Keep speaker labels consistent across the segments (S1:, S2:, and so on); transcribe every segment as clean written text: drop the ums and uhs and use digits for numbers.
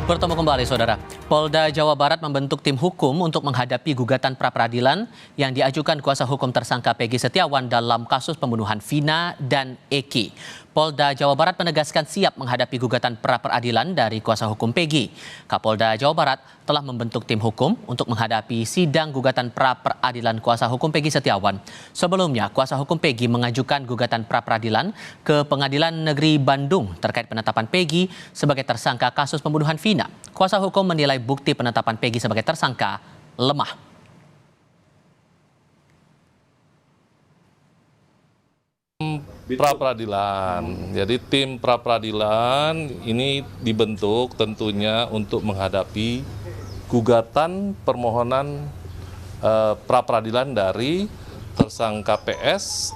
S1: Bertemu kembali, Saudara. Polda Jawa Barat membentuk tim hukum untuk menghadapi gugatan pra-peradilan yang diajukan kuasa hukum tersangka Peggy Setiawan dalam kasus pembunuhan Vina dan Eki. Polda Jawa Barat menegaskan siap menghadapi gugatan pra-peradilan dari kuasa hukum Peggy. Kapolda Jawa Barat telah membentuk tim hukum untuk menghadapi sidang gugatan pra-peradilan kuasa hukum Peggy Setiawan. Sebelumnya, kuasa hukum Peggy mengajukan gugatan pra-peradilan ke Pengadilan Negeri Bandung terkait penetapan Peggy sebagai tersangka kasus pembunuhan Vina. Kuasa hukum menilai bukti penetapan Peggy sebagai tersangka lemah.
S2: Pra-peradilan. Jadi tim pra-peradilan ini dibentuk tentunya untuk menghadapi gugatan permohonan pra-peradilan dari tersangka PS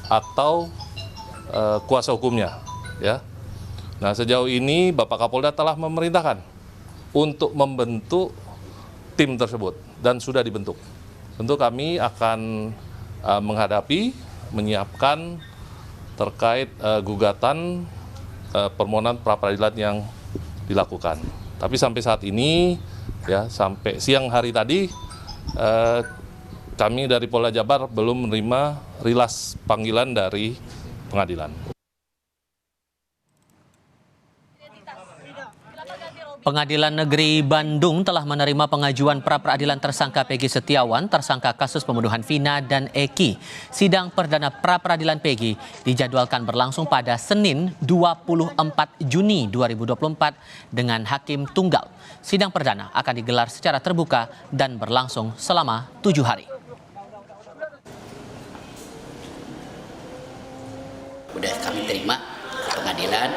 S2: atau kuasa hukumnya, ya. Nah, sejauh ini Bapak Kapolda telah memerintahkan untuk membentuk tim tersebut dan sudah dibentuk. Tentu kami akan menyiapkan terkait gugatan permohonan pra-peradilan yang dilakukan. Tapi sampai saat ini, ya sampai siang hari tadi, kami dari Polda Jabar belum menerima rilas panggilan dari pengadilan.
S1: Pengadilan Negeri Bandung telah menerima pengajuan pra-peradilan tersangka Peggy Setiawan, tersangka kasus pembunuhan Vina dan Eki. Sidang perdana pra-peradilan Peggy dijadwalkan berlangsung pada Senin 24 Juni 2024 dengan hakim tunggal. Sidang perdana akan digelar secara terbuka dan berlangsung selama 7 hari.
S3: Udah kami terima pengadilan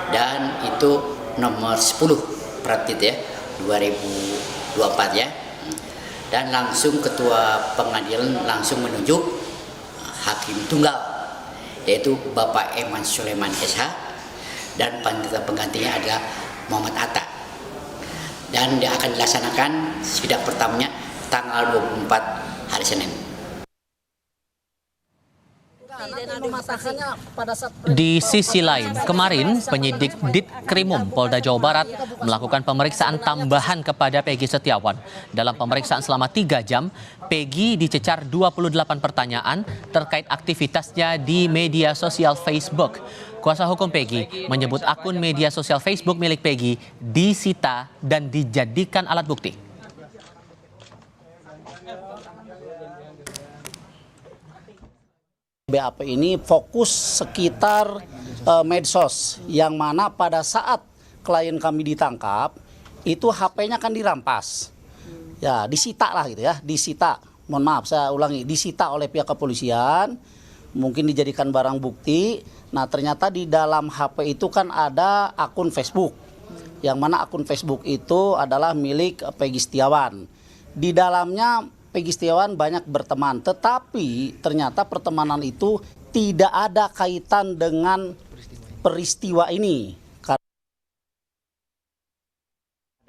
S3: dan itu nomor 10 Pratit ya 2024 ya, dan langsung ketua pengadilan langsung menunjuk hakim tunggal yaitu Bapak Eman Sulaiman SH dan panitia penggantinya adalah Muhammad Atta, dan dia akan dilaksanakan sidang pertamanya tanggal 24 hari Senin.
S1: Di sisi lain, kemarin penyidik Ditkrimum Polda Jawa Barat melakukan pemeriksaan tambahan kepada Peggy Setiawan. Dalam pemeriksaan selama 3 jam, Peggy dicecar 28 pertanyaan terkait aktivitasnya di media sosial Facebook. Kuasa hukum Peggy menyebut akun media sosial Facebook milik Peggy disita dan dijadikan alat bukti.
S4: BAP ini fokus sekitar medsos, yang mana pada saat klien kami ditangkap itu HP-nya kan dirampas, ya disita lah gitu ya, disita. Mohon maaf saya ulangi, disita oleh pihak kepolisian, mungkin dijadikan barang bukti. Nah ternyata di dalam HP itu kan ada akun Facebook, yang mana akun Facebook itu adalah milik Peggy Setiawan. Di dalamnya Peggy Setiawan banyak berteman, tetapi ternyata pertemanan itu tidak ada kaitan dengan peristiwa ini.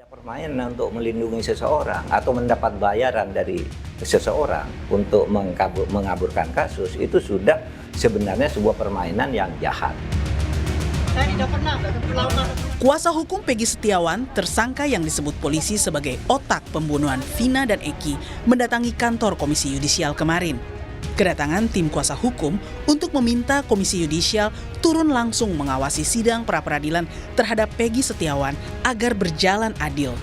S5: Ada permainan untuk melindungi seseorang atau mendapat bayaran dari seseorang untuk mengaburkan kasus, itu sudah sebenarnya sebuah permainan yang jahat.
S6: Kuasa hukum Peggy Setiawan, tersangka yang disebut polisi sebagai otak pembunuhan Vina dan Eki, mendatangi kantor Komisi Yudisial kemarin. Kedatangan tim kuasa hukum untuk meminta Komisi Yudisial turun langsung mengawasi sidang pra-peradilan terhadap Peggy Setiawan agar berjalan adil.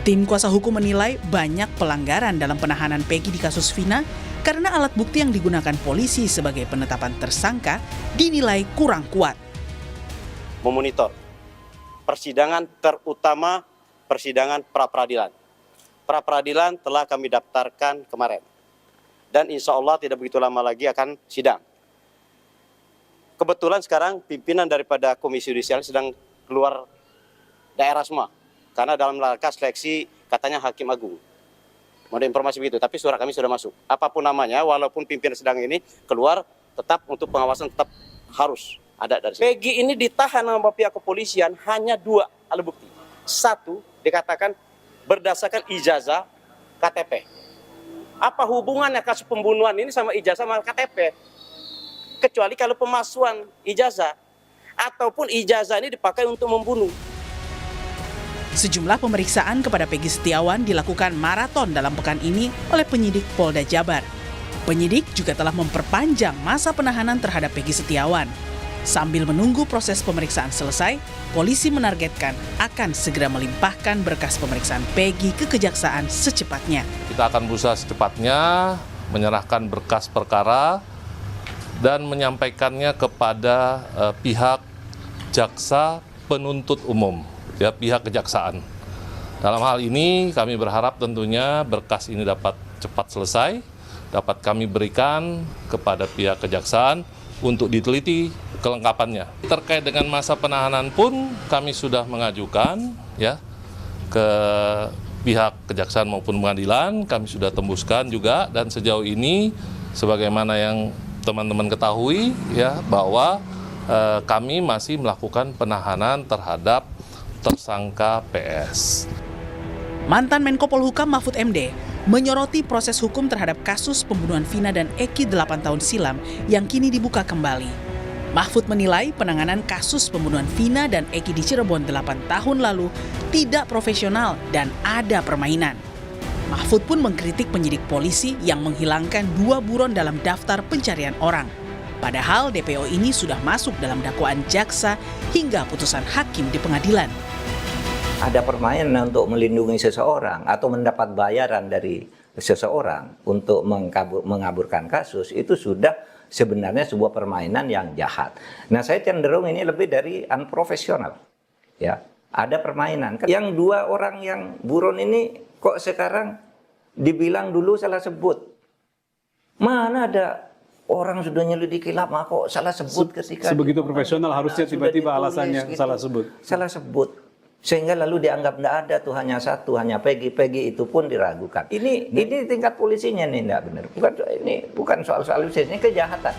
S6: Tim kuasa hukum menilai banyak pelanggaran dalam penahanan Peggy di kasus Vina karena alat bukti yang digunakan polisi sebagai penetapan tersangka dinilai kurang kuat.
S7: Memonitor persidangan, terutama persidangan pra-peradilan. Pra-peradilan telah kami daftarkan kemarin. Dan insya Allah tidak begitu lama lagi akan sidang. Kebetulan sekarang pimpinan daripada Komisi Yudisial sedang keluar daerah semua. Karena dalam rangka seleksi katanya Hakim Agung. Mau ada informasi begitu, tapi surat kami sudah masuk. Apapun namanya, walaupun pimpinan sedang ini keluar, tetap untuk pengawasan tetap harus ada dari sini. Peggy ini ditahan sama pihak kepolisian hanya 2 alat bukti. 1, dikatakan berdasarkan ijazah KTP. Apa hubungannya kasus pembunuhan ini sama ijazah sama KTP? Kecuali kalau pemalsuan ijazah ataupun ijazah ini dipakai untuk membunuh.
S6: Sejumlah pemeriksaan kepada Peggy Setiawan dilakukan maraton dalam pekan ini oleh penyidik Polda Jabar. Penyidik juga telah memperpanjang masa penahanan terhadap Peggy Setiawan. Sambil menunggu proses pemeriksaan selesai, polisi menargetkan akan segera melimpahkan berkas pemeriksaan Peggy ke kejaksaan secepatnya.
S2: Kita akan berusaha secepatnya menyerahkan berkas perkara dan menyampaikannya kepada pihak jaksa penuntut umum, ya, pihak kejaksaan. Dalam hal ini kami berharap tentunya berkas ini dapat cepat selesai, dapat kami berikan kepada pihak kejaksaan untuk diteliti kelengkapannya. Terkait dengan masa penahanan pun kami sudah mengajukan, ya, ke pihak kejaksaan maupun pengadilan, kami sudah tembuskan juga, dan sejauh ini sebagaimana yang teman-teman ketahui, ya, bahwa kami masih melakukan penahanan terhadap tersangka PS.
S6: Mantan Menko Polhukam Mahfud MD menyoroti proses hukum terhadap kasus pembunuhan Vina dan Eki 8 tahun silam yang kini dibuka kembali. Mahfud menilai penanganan kasus pembunuhan Vina dan Eki di Cirebon 8 tahun lalu tidak profesional dan ada permainan. Mahfud pun mengkritik penyidik polisi yang menghilangkan 2 buron dalam daftar pencarian orang. Padahal DPO ini sudah masuk dalam dakwaan jaksa hingga putusan hakim di pengadilan.
S5: Ada permainan untuk melindungi seseorang atau mendapat bayaran dari seseorang untuk mengaburkan kasus, itu sudah sebenarnya sebuah permainan yang jahat. Nah, saya cenderung ini lebih dari unprofesional. Ya, ada permainan. Yang 2 orang yang buron ini kok sekarang dibilang dulu salah sebut. Mana ada orang sudah nyelidiki lama kok salah sebut ketika
S8: sebegitu profesional harusnya tiba-tiba alasannya gitu, salah sebut
S5: sehingga lalu dianggap tidak ada tuh, hanya satu, hanya Peggy itu pun diragukan. Ini tingkat polisinya nih tidak benar, bukan soal ini kejahatan.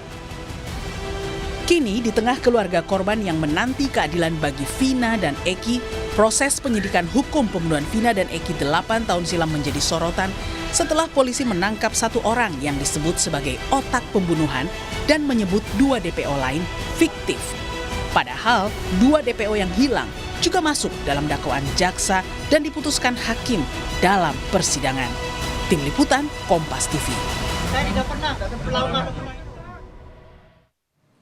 S6: Kini di tengah keluarga korban yang menanti keadilan bagi Vina dan Eki, proses penyidikan hukum pembunuhan Vina dan Eki 8 tahun silam menjadi sorotan setelah polisi menangkap 1 orang yang disebut sebagai otak pembunuhan dan menyebut 2 DPO lain fiktif. Padahal 2 DPO yang hilang juga masuk dalam dakwaan jaksa dan diputuskan hakim dalam persidangan. Tim Liputan, Kompas TV.
S9: Saya tidak pernah,